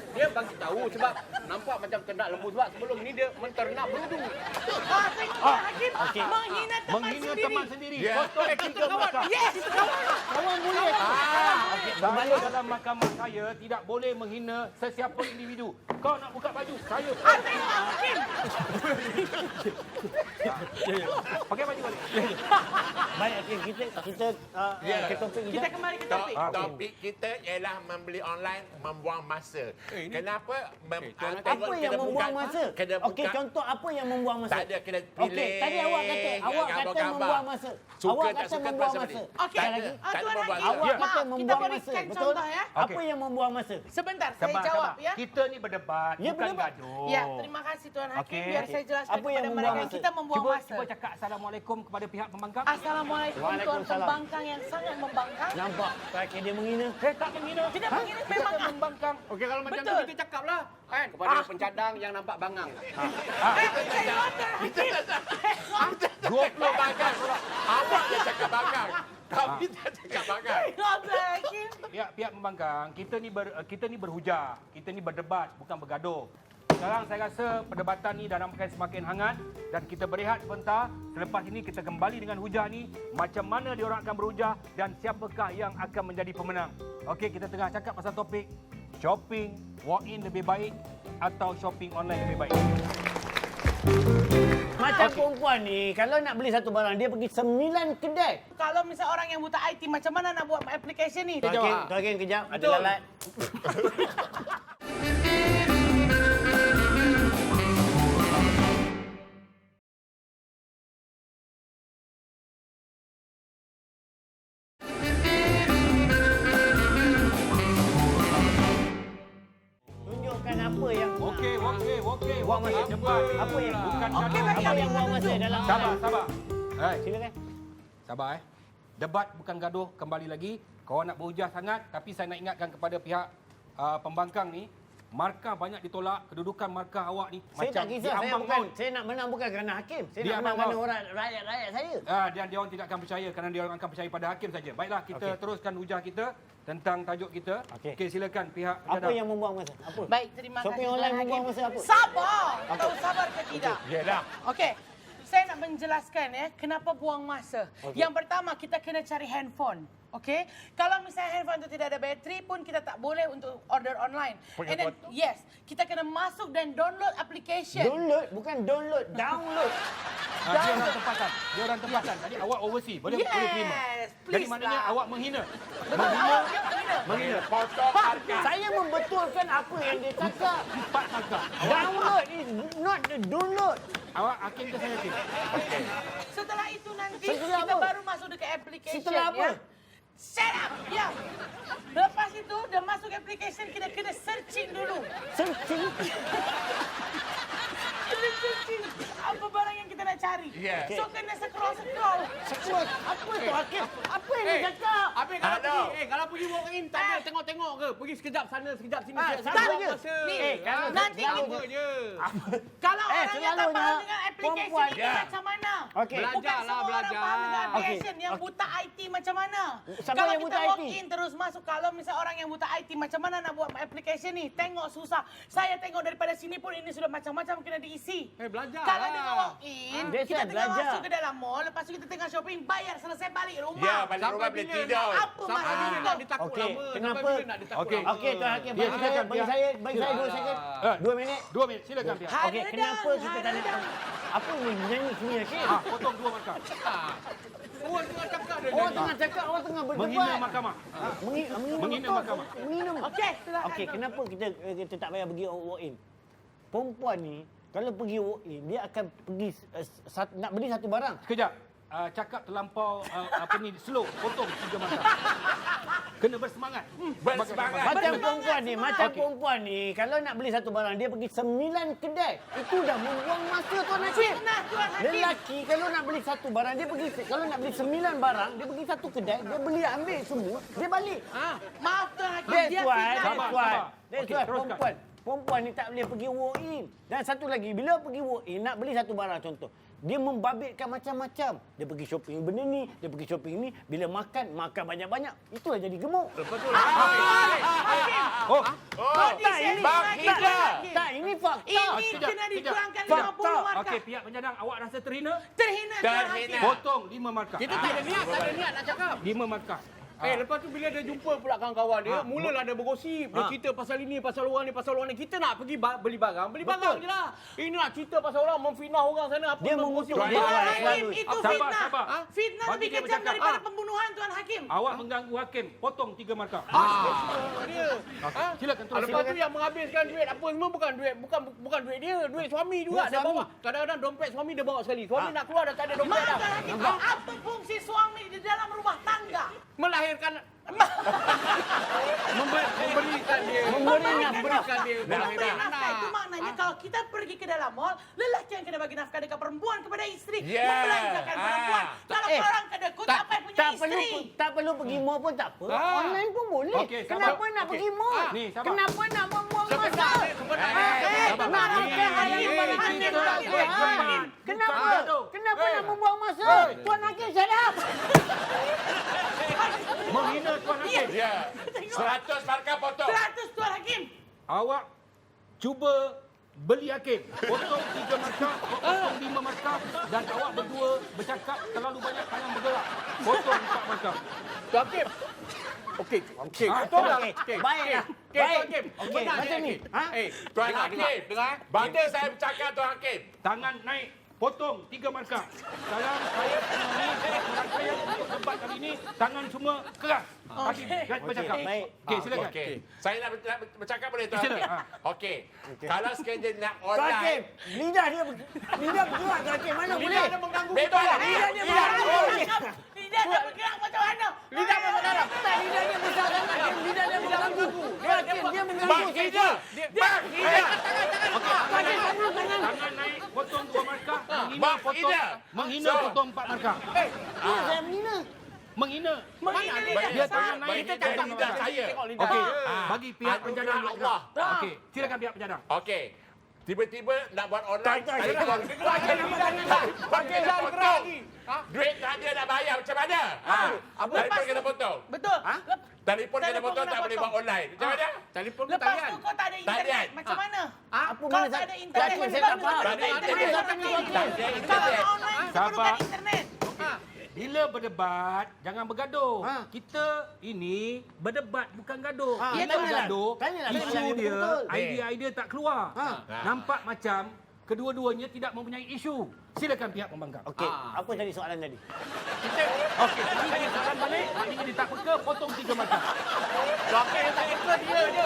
dia bagi tahu sebab nampak macam ternak lembu sebab sebelum ni dia menternak berudu. Tengok Hakim menghina teman Menghina sendiri. teman sendiri. Ya. Potong 3 markah. Yes, Kawan boleh. Saya dalam mahkamah saya tidak boleh menghina sesiapa individu. Kau nak buka baju, saya tengok Hakim. pakai baju balik. Baik, okey, kita ke topik kita. Kita kembali ke topik. Topik kita ialah membeli online membuang masa. Kenapa Tuan Hakim. Apa yang membuang masa? Kena Okey, buka. contoh apa yang membuang masa? Tak ada kena pilih. Okey, tadi awak kata gambar-gambar. membuang masa. Suka Awak tak kata suka membuang pasal masa. ni. Okey, Tak ada. Tuan Tak ada membuang Hakim, masa. Awak maaf, kata kita membuang masa, berikan betul? contoh ya. Apa yang membuang masa? Sebentar, saya Sabar, jawab sabar. ya. Kita ni berdebat, Ya, bukan berdebat. gaduh. Ya, terima kasih Tuan Hakim. Okey. Biar saya jelaskan Apa yang kepada membuang mereka. masa? Kita membuang Cuba, masa. cuba cakap assalamualaikum kepada pihak pembangkang. Assalamualaikum Tuan Waalaikumsalam. Pembangkang yang sangat membangkang. Nampak? Kaki dia menghina. Tak menghina. Tidak menghina, memang membangkang. Okey kalau macam tu Betul. kita cakaplah kan kepada pencadang yang nampak bangang. Saya kata Hakim. 20 bagang. Awak yang cakap bagang. Kami tak cakap bagang. Tuan Hakim. Pihak pembangkang, kita ni berhujah, kita ni berdebat, bukan bergaduh. Sekarang saya rasa perdebatan ni dah nampak semakin hangat dan kita berehat sebentar. Selepas ini kita kembali dengan hujah ni, macam mana diorang akan berhujah dan siapakah yang akan menjadi pemenang. Okey, kita tengah cakap pasal topik shopping walk-in lebih baik atau shopping online lebih baik. Macam perempuan ni, kalau nak beli satu barang, dia pergi 9 kedai. Kalau misal orang yang buta IT, macam mana nak buat application ni? Tuan Hakim kejap, ada Betul. lalat. Tunjukkan apa yang Okey. buang masa. Cepat. Apa yang Bukan Okey, gaduh. bagi apa kami yang buang masa dalam Sabar. Hai, Silakan. sabar Debat bukan gaduh, kembali lagi. Kau nak berhujah sangat, tapi saya nak ingatkan kepada pihak pembangkang ni, markah banyak ditolak, kedudukan markah awak ni Saya tak kisah, saya diambang bukan, maut. saya nak menang bukan kerana hakim. Saya Dia nak menang ambang kerana maut. orang rakyat saya. Dan dia orang tidak akan percaya kerana dia orang akan percaya pada hakim saja. Baiklah, kita teruskan hujah kita tentang tajuk kita. Okey. Okey, silakan pihak Apa penjadang. yang membuang masa? Apa? Baik, terima kasih. Shopping Tuan online Hakim. membuang masa apa? Sabar. Tahu sabar ke tidak? Yalah. Okey. Saya nak menjelaskan ya, kenapa buang masa. Okey. Yang pertama, kita kena cari handphone. Okey? Kalau misalnya handphone itu tidak ada bateri pun kita tak boleh untuk order online. Punya And then, foto. yes, kita kena masuk dan download application. Download, bukan download, download. Dia orang tempatan. Dia orang tempatan. Tadi awak overseas. Boleh Yes, terima. Jadi please maknanya lah. awak menghina. Betul, awak menghina. Menghina. Potong harga. Saya membetulkan apa yang dia cakap. 4 markah. Download is not the download. Awak hakim ke saya hakim? Setelah itu nanti Setelah kita apa? baru masuk dekat application. Setelah apa? Ya. Shut up! Ya. Lepas itu, dah masuk application, kita kena searching dulu. Searching. Kena searching apa barang yang kita nak cari. Yes. So, kena scroll. Apa tu hakim? Apa yang dia cakap? Habis kalau Hello. kalau pergi walk in tak ada tengok-tengok ke? Pergi sekejap sana, sekejap sini. Ah, sekejap sama buang je. masa. Ni, Ah, nanti sama kita- je. Kalau orang yang tak selalunya faham dengan application perempuan- ini Ya. macam mana? Okey. Belajar Bukan lah, semua orang belajar. faham dengan Okey. application. Yang buta IT macam mana? Siapa Kalau yang kita buta walk IT? in terus masuk, kalau misal orang yang buta IT macam mana nak buat application ni? Tengok susah. Saya tengok daripada sini pun ini sudah macam-macam kena diisi. Belajar Kalau lah. dengan walk in, Dia kita siap tengah belajar. masuk ke dalam mall, lepas tu kita tengah shopping, bayar, selesai balik rumah. Ya, balik Sampai rumah boleh bila tidur. nak- Apa Sampai masalah bila kau? nak ditakut Okey, lama? kenapa? Sampai bila nak ditakut Okey. lama? Okey, Tuan Hakim, Ya, bagi silakan, saya 2 second. 2 minit. 2 minit. Silakan pihak. Hai, Okey, redang, kenapa kita hai, tak nak redang. apa ni nyanyi sini hakim? Potong 2 markah. Orang tengah cakap dia. Orang tengah cakap, orang tengah berdebat. Menghina mahkamah. Menghina Menghina betul. mahkamah. Menghina. Okey, silakan. Okey, kenapa kita tak payah pergi walk in? Perempuan ni kalau pergi walk in, dia akan pergi nak beli satu barang. Sekejap. cakap terlampau slow, potong 3 markah. Kena bersemangat. Bersemangat. Macam perempuan ni, macam Okey. perempuan ni, kalau nak beli satu barang, dia pergi 9 kedai. Itu dah membuang masa Tuan Hakim. Fitnah Tuan Hakim. Lelaki kalau nak beli satu barang, dia pergi, kalau nak beli 9 barang, dia pergi satu kedai, dia beli ambil semua, dia balik. Maaf Tuan Hakim, That's dia why, fitnah. Sabar, sabar. that's Okey, why teruskan. perempuan ni tak boleh pergi walk in. Dan satu lagi, bila pergi walk in, nak beli satu barang contoh, dia membabitkan macam-macam. Dia pergi shopping benda ni, dia pergi shopping ni, bila makan banyak-banyak. Itulah jadi gemuk. Betul. Oh, Body tak, ini shaming fakta. lagi, Tuan Hakim. Tak, ini fakta. Ini Sekejap, kena sekejap. dikurangkan Fakta. 50 markah. okey, pihak penyandang, awak rasa terhina? Terhina Tuan Terhina. Hakim. Potong 5 markah. Kita tak ada niat nak cakap. 5 markah. Lepas tu bila dia jumpa pula kawan-kawan dia, mulalah dia bergosip. Dia cerita pasal ini, pasal orang ni, pasal orang ni. Kita nak pergi beli barang je lah. Ini nak cerita pasal orang, memfitnah orang sana. Apa Dia menggosip mengutuk orang. dia. Tuan Selalu. Hakim, itu Sabar, fitnah. sabar. Fitnah Bagi lebih dia kejam bercakap. daripada pembunuhan Tuan Hakim. Awak mengganggu hakim, potong 3 markah. Dia. Silakan terus. Lepas tu yang menghabiskan duit apa semua bukan duit dia, duit suami juga Duit dia suami. bawa. Kadang-kadang dompet suami dia bawa sekali. Suami nak keluar dah tak ada dompet Maaf dah. Tuan Hakim, apa fungsi suami di dalam rumah tangga? Melahirkan memberikan dia Memberikan dia Memberi melahirkan nafkah anak. itu maknanya kalau kita pergi ke dalam mall, lelaki yang kena bagi nafkah dekat perempuan kepada isteri. Yeah. Membelanjakan perempuan. Kalau orang kedekut, apa yang punya isteri? Tak perlu pergi mall pun tak apa. Online pun boleh. Okey, sabar. Kenapa nak Okey. pergi mall? Ni, sabar. Kenapa nak membuang masa? Sebenarnya sabar. Nak Ni, makan ni, ayam ni, makan ni, ayam ni, makan. ni, Kenapa? bukan gaduh. Kenapa nak membuang masa? Tuan Hakim, shut up. Menghina Tuan Hakim. Ya. 100 markah potong. 100 Tuan Hakim. Awak cuba beli hakim. Potong 3 markah, potong 5 markah dan awak berdua bercakap terlalu banyak tangan bergerak. Potong 4 markah. Tuan Hakim. Okey. Betul lah. Baiklah. Okey, Tuan Hakim. Okey, macam ni. Ha? Tuan Dengar, Hakim. dengar. Benda saya bercakap Tuan Hakim. Tangan naik, potong 3 markah. Sekarang saya penyanyi saya untuk debat kali ini, tangan semua keras. Hakim, bercakap. Baik. Okey, silakan. Okey. Saya nak bercakap boleh Tuan Sila. Hakim? Okey. Kalau sekiranya nak Tuan Hakim, online. lidah dia bergerak Tuan Hakim. Mana boleh? Dia mengganggu Bebas. Lidah dia Lidah. bergerak. Lidah dia bergerak macam mana? Lidah dia bergerak. Tak, lidah dia besar sangat. Lidah dia mengganggu. Dia mengganggu. Bang Ida. Bang Ida. Tangan naik, potong 2 markah. Menghina, Bang potong. Ida. Menghina, So- potong 4 markah. Saya menghina. Menghina. Menghina Dia lidah tangan saya. naik. Kita cakap lidah saya. Okey, Ah. bagi pihak Anugerah penjadang nak Allah. cakap. Okey, silakan pihak penjadang. Okey. Tiba-tiba nak buat online. Tak, Telefon. Potong. Duit tak ada nak bayar macam mana? Telefon kena potong. Betul. Telefon kena Telefon potong kena tak boleh buat potong. online. Macam mana? Telefon ke Lepas talian? tu kau tak ada internet. Talian. Macam mana? Apa Kau mana tak ada saya- internet. Tuan Hakim, saya tak faham. Tak ada internet. Tuan Hakim. Tak ada Kalau internet. online, Sabar. perlukan internet. Bila berdebat, jangan bergaduh. Ha. Kita ini berdebat bukan gaduh. Ha, Kita tanyalah. bergaduh, Tanyalah, isu tanyalah, dia, betul-betul. idea-idea tak keluar. Ha. Nampak macam kedua-duanya tidak mempunyai isu. Silakan pihak pembangkang. Okey, apa tadi soalan tadi? Okey, saya soalan balik, maknanya dia tak peka, potong 3 markah. Tuan Hakim tak peka dia.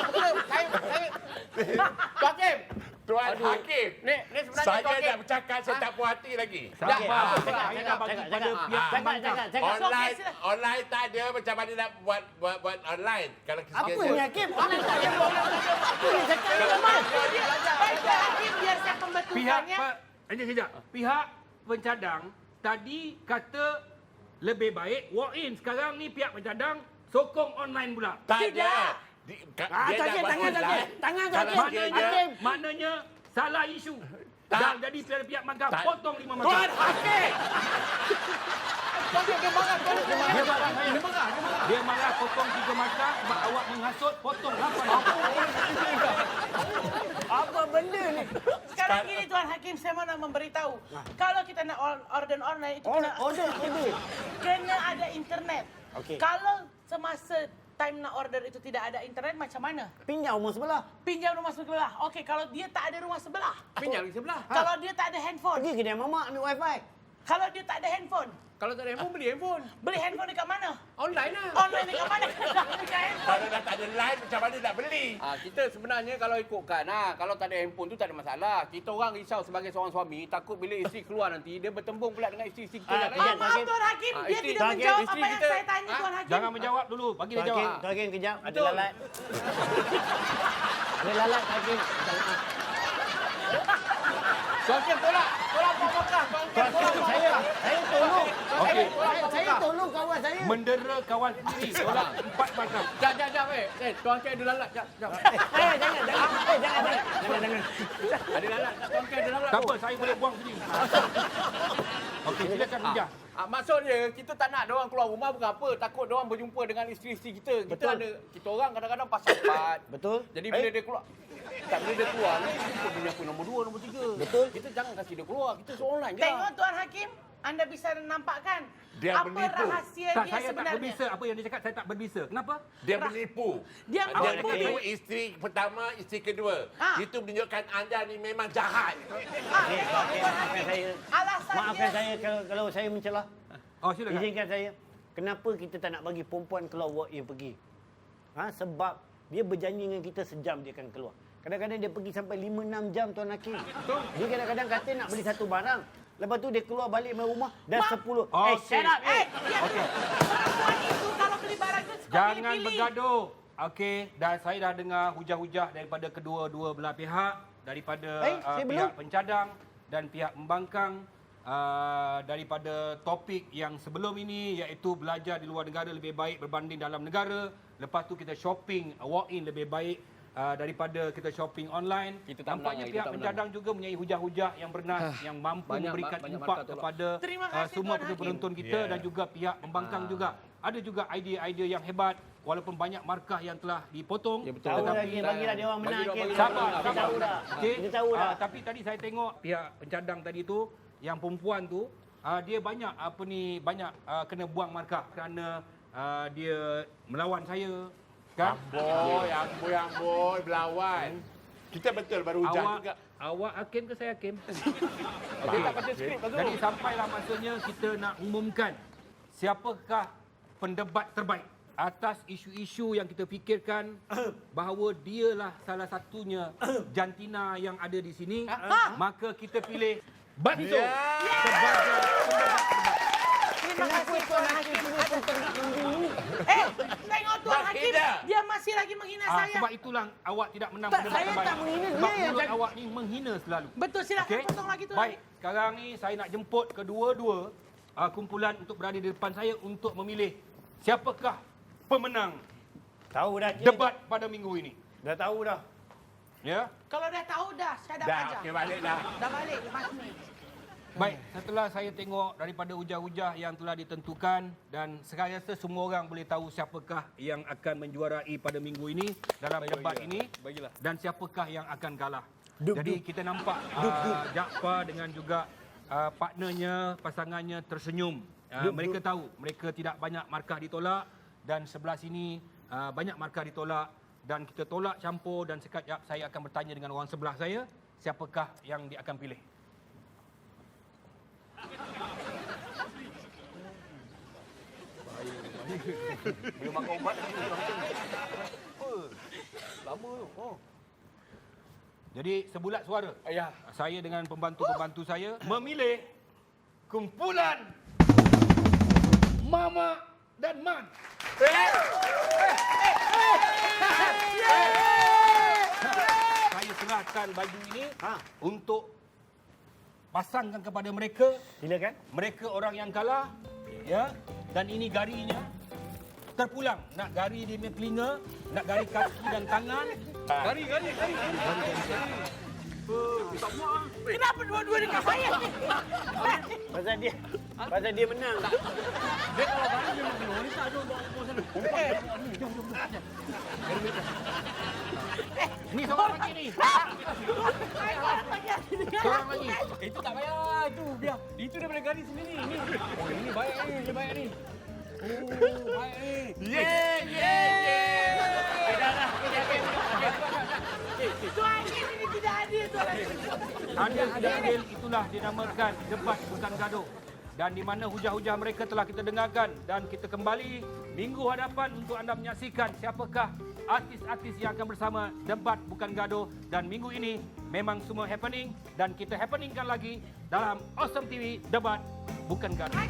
Tuan Hakim. Tuan Hakim. Ni sebenarnya Saya Tuan Hakim. nak bercakap, saya tak puas hati lagi. Sabar, Okey, saya cakap, dah bagi cakap, pada cakap. pihak pembangkang. Online, silakan. online tak ada macam mana nak buat online. Kalau Apa ni Hakim? Online tak ada. Apa ni cakap ni Baik lemah? Tuan Hakim, biar saya Pihak pembetulannya. sekejap. Pihak pencadang tadi kata lebih baik walk in. Sekarang ni pihak pencadang sokong online pula. Tak Tidak. ada. Dia nak buat online. Tangan Kalau Hakim. sekiranya- Hakim. Maknanya salah isu. Tak. Dan jadi pihak pembangkang Tak. potong 5 markah. Tuan Hakim. Dia marah saya. Dia marah potong 3 markah sebab awak menghasut potong 8 markah. Apa benda ni? Sekarang gini Tuan Hakim, saya mau nak memberitahu. Kalau kita nak order online itu Order. kena ada internet. Okey. Kalau semasa time nak order itu tidak ada internet, macam mana? Pinjam rumah sebelah. Pinjam rumah sebelah. Okey, kalau dia tak ada rumah sebelah. Pinjam di sebelah. Kalau dia tak ada handphone. Pergi kedai mamak ambil wifi. Kalau dia tak ada handphone, Kalau tak ada handphone, beli handphone. beli handphone dekat mana? Online lah. Online dekat mana? Dekat handphone. Kalau dah tak ada line, macam mana nak beli? Kita sebenarnya kalau ikutkan, kalau tak ada handphone tu tak ada masalah. Kita orang risau sebagai seorang suami, takut bila isteri keluar nanti, dia bertembung pula dengan isteri kita yang lain. kejap. Maaf Tuan Hakim, dia isteri- tidak Hakim, menjawab isteri apa yang kita- saya tanya Tuan Hakim. Jangan menjawab dulu, bagi dia Tuan jawab. Hakim, Tuan Hakim kejap. Ada Betul. lalat. Ada lalat, Tuan Hakim. Tuan Hakim tolak pokok. Tuan Hakim, saya tolong. Okey. Saya tolong kawan saya. Mendera kawan sendiri, tolak 4 markah. Jap, Tuan Hakim ada lalat. Jap. Jangan. Ada lalat. Tuan Hakim ada lalat. Tak apa, saya boleh buang sendiri. Okey, silakan Hujah. Maksudnya kita tak nak diorang keluar rumah bukan apa. Takut diorang berjumpa dengan isteri-isteri kita. Kita orang kadang-kadang pasal empat. Betul. Jadi bila dia keluar, bila dia keluar, nanti kita punya apa nombor 2, nombor 3. Betul. Kita jangan kasih dia keluar. Kita online je. Tengok Tuan Hakim, anda bisa nampakkan Dia apa menipu. rahasia Tak, dia saya tak sebenarnya. berbisa. Apa yang dia cakap, saya tak berbisa. Kenapa? Dia menipu. Dia Dia menipu. menipu isteri pertama, isteri kedua. Itu menunjukkan anda ni memang jahat. Maafkan saya. Alasan Maafkan dia, saya kalau saya mencelah. Oh, silakan. Izinkan saya. Kenapa kita tak nak bagi perempuan keluar walk in pergi? Sebab dia berjanji dengan kita sejam dia akan keluar. Kadang-kadang dia pergi sampai 5-6 jam Tuan Hakim. Dia kadang-kadang kata nak beli satu barang. Lepas tu dia keluar balik main rumah dah 10. Okey. Shut up. perempuan itu kalau beli barang itu suka Jangan pilih-pilih. bergaduh. Okey, dan saya dah dengar hujah-hujah daripada kedua-dua belah pihak, daripada saya pihak belum. pencadang dan pihak pembangkang, daripada topik yang sebelum ini iaitu belajar di luar negara lebih baik berbanding dalam negara. Lepas tu kita shopping walk-in lebih baik daripada kita shopping online. Kita tak Nampaknya menang, pihak kita tak pencadang juga mempunyai hujah-hujah yang bernas yang mampu Banyak memberikan markah impak tolak. kepada Terima kasih, semua Tuan Hakim. penonton kita dan juga pihak pembangkang juga. Ada juga idea-idea yang hebat walaupun banyak markah yang telah dipotong. Ya, betul. Tahu Tetapi- lagi, bagilah dia orang menang. Bagi dia Hakim. orang Sabar, menang. Kita tahu dah. Okey. Kita tahu dah. Tapi tadi saya tengok pihak pencadang tadi tu, yang perempuan tu, dia banyak banyak kena buang markah kerana dia melawan saya. Kan? Amboi, berlawan. Kita betul baru hujan juga. Awak hakim ke saya hakim? Dia tak baca skrip tu. Jadi sampailah masanya kita nak umumkan siapakah pendebat terbaik atas isu-isu yang kita fikirkan bahawa dialah salah satunya jantina yang ada di sini. Maka kita pilih Bantu sebagai pendebat terbaik. Terima kasih Tuan Hakim. Tengok Tuan Hakim, Makinda. dia masih lagi menghina saya. Sebab itulah awak tidak menang Tak, pendebat saya terbaik. tak menghina, Sebab dia yang mulut cakap. awak ni menghina selalu. Betul, silakan Okey? potong lagi Tuan Baik, sekarang ni saya nak jemput kedua-dua kumpulan untuk berada di depan saya untuk memilih siapakah pemenang Tahu dah. Cik. debat pada minggu ini. Dah tahu dah. Ya. Kalau dah tahu dah, saya dah Dah, ajar. okey balik dah. Dah balik lepas ni. Baik, setelah saya tengok daripada hujah-hujah yang telah ditentukan dan saya rasa semua orang boleh tahu siapakah yang akan menjuarai pada minggu ini dalam debat ini dan siapakah yang akan kalah. Jadi kita nampak Jaafar dengan juga partnernya, pasangannya tersenyum. Mereka tahu mereka tidak banyak markah ditolak dan sebelah sini banyak markah ditolak dan kita tolak campur dan sekejap saya akan bertanya dengan orang sebelah saya siapakah yang dia akan pilih. Belum makan ubat lagi. Lama tu. Oh. Jadi sebulat suara. Ya. Saya dengan pembantu-pembantu saya memilih kumpulan Mama dan Man. Saya serahkan baju ini untuk pasangkan kepada mereka. Silakan. Mereka orang yang kalah, ya. Dan ini garinya terpulang. Nak gari dia punya telinga, nak gari kaki dan tangan. Gari. Kenapa dua-dua dekat saya ni? Pasal dia menang. Dia kalau gari dia nak keluar. Ni tak ada bawa sana. Ni seorang lagi ni. Seorang lagi. Itu tak payah. Itu biar. Itu daripada gari sendiri. Ni. Oh, ini baik ni. Ini baik ni. Oh, baik ni. Tuan Hakim ini tidak adil Tuan Hakim. Adil tidak adil itulah dinamakan debat bukan gaduh. dan di mana hujah-hujah mereka telah kita dengarkan, dan kita kembali minggu hadapan untuk anda menyaksikan siapakah artis-artis yang akan bersama Debat Bukan Gaduh. Dan minggu ini memang semua happening dan kita happeningkan lagi dalam Awesome TV Debat Bukan Gaduh.